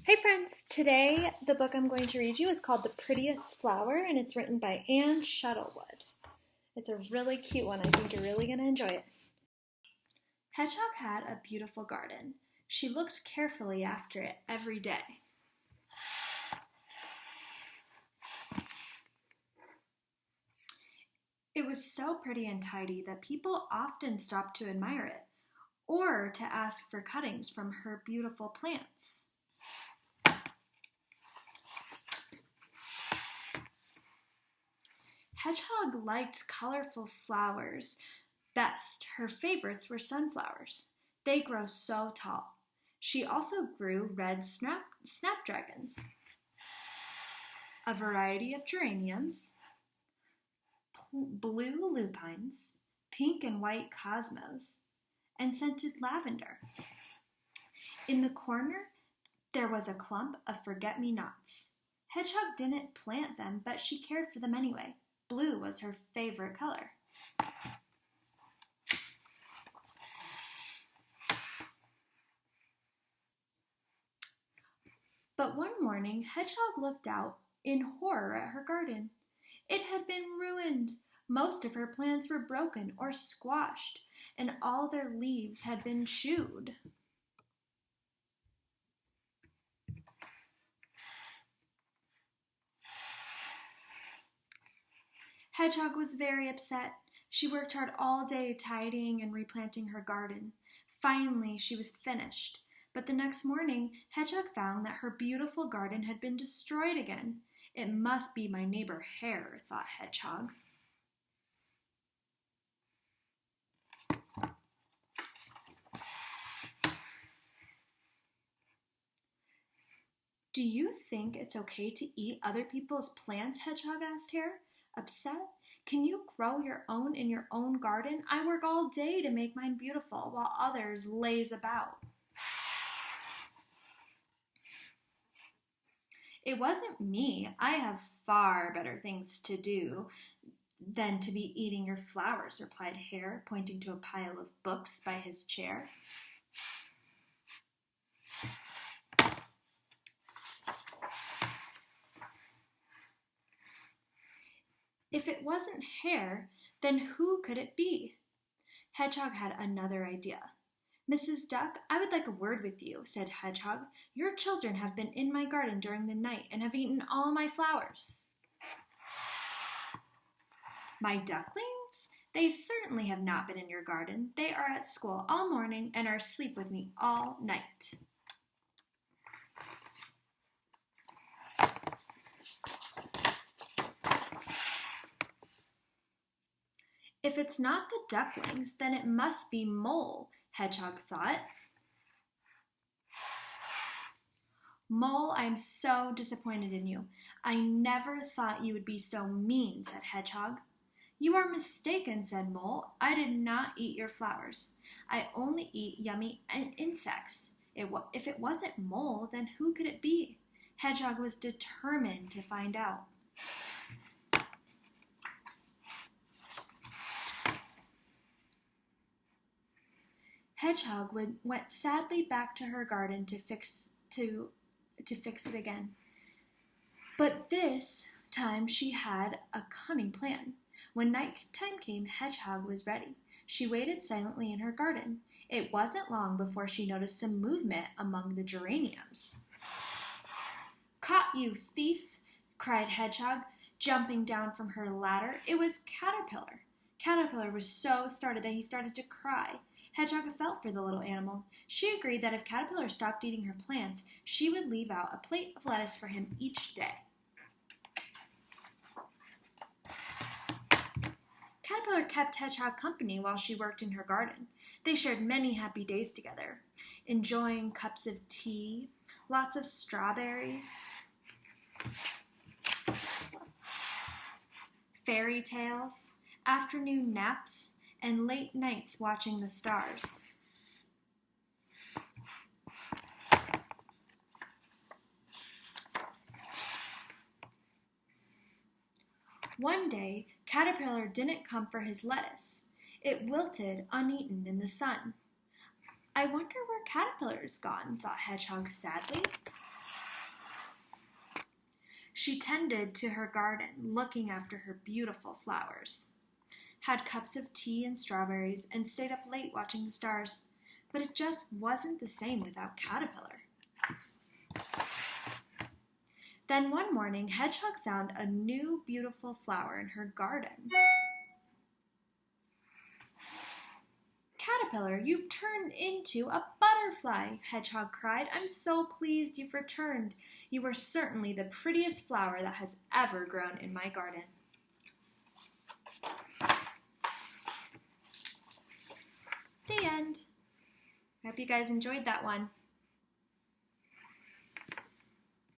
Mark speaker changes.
Speaker 1: Hey friends, today the book I'm going to read you is called The Prettiest Flower and it's written by Shuttlewood. It's a really cute one. I think you're really going to enjoy it. Hedgehog had a beautiful garden. She looked carefully after it every day. It was so pretty and tidy that people often stopped to admire it or to ask for cuttings from her beautiful plants. Hedgehog liked colorful flowers best. Her favorites were sunflowers. They grow so tall. She also grew red snapdragons, a variety of geraniums, blue lupines, pink and white cosmos, and scented lavender. In the corner, there was a clump of forget-me-nots. Hedgehog didn't plant them, but she cared for them anyway. Blue was her favorite color. But one morning, Hedgehog looked out in horror at her garden. It had been ruined. Most of her plants were broken or squashed, and all their leaves had been chewed. Hedgehog was very upset. She worked hard all day tidying and replanting her garden. Finally, she was finished. But the next morning, Hedgehog found that her beautiful garden had been destroyed again. It must be my neighbor Hare, thought Hedgehog. Do you think it's okay to eat other people's plants? Hedgehog asked Hare. Upset? Can you grow your own in your own garden? I work all day to make mine beautiful, while others laze about. It wasn't me. I have far better things to do than to be eating your flowers, replied Hare, pointing to a pile of books by his chair. If it wasn't Hare, then who could it be? Hedgehog had another idea. Mrs. Duck, I would like a word with you, said Hedgehog. Your children have been in my garden during the night and have eaten all my flowers. My ducklings? They certainly have not been in your garden. They are at school all morning and are asleep with me all night. If it's not the ducklings, then it must be Mole, Hedgehog thought. Mole, I'm so disappointed in you. I never thought you would be so mean, said Hedgehog. You are mistaken, said Mole. I did not eat your flowers. I only eat yummy insects. If it wasn't Mole, then who could it be? Hedgehog was determined to find out. Hedgehog went sadly back to her garden to fix it again. But this time she had a cunning plan. When nighttime came, Hedgehog was ready. She waited silently in her garden. It wasn't long before she noticed some movement among the geraniums. Caught you, thief, cried Hedgehog, jumping down from her ladder. It was Caterpillar. Caterpillar was so startled that he started to cry. Hedgehog felt for the little animal. She agreed that if Caterpillar stopped eating her plants, she would leave out a plate of lettuce for him each day. Caterpillar kept Hedgehog company while she worked in her garden. They shared many happy days together, enjoying cups of tea, lots of strawberries, fairy tales, afternoon naps, and late nights watching the stars. One day, Caterpillar didn't come for his lettuce. It wilted uneaten in the sun. I wonder where Caterpillar's gone, thought Hedgehog sadly. She tended to her garden, looking after her beautiful flowers, had cups of tea and strawberries, and stayed up late watching the stars. But it just wasn't the same without Caterpillar. Then one morning, Hedgehog found a new beautiful flower in her garden. Caterpillar, you've turned into a butterfly, Hedgehog cried. I'm so pleased you've returned. You are certainly the prettiest flower that has ever grown in my garden. The end. I hope you guys enjoyed that one.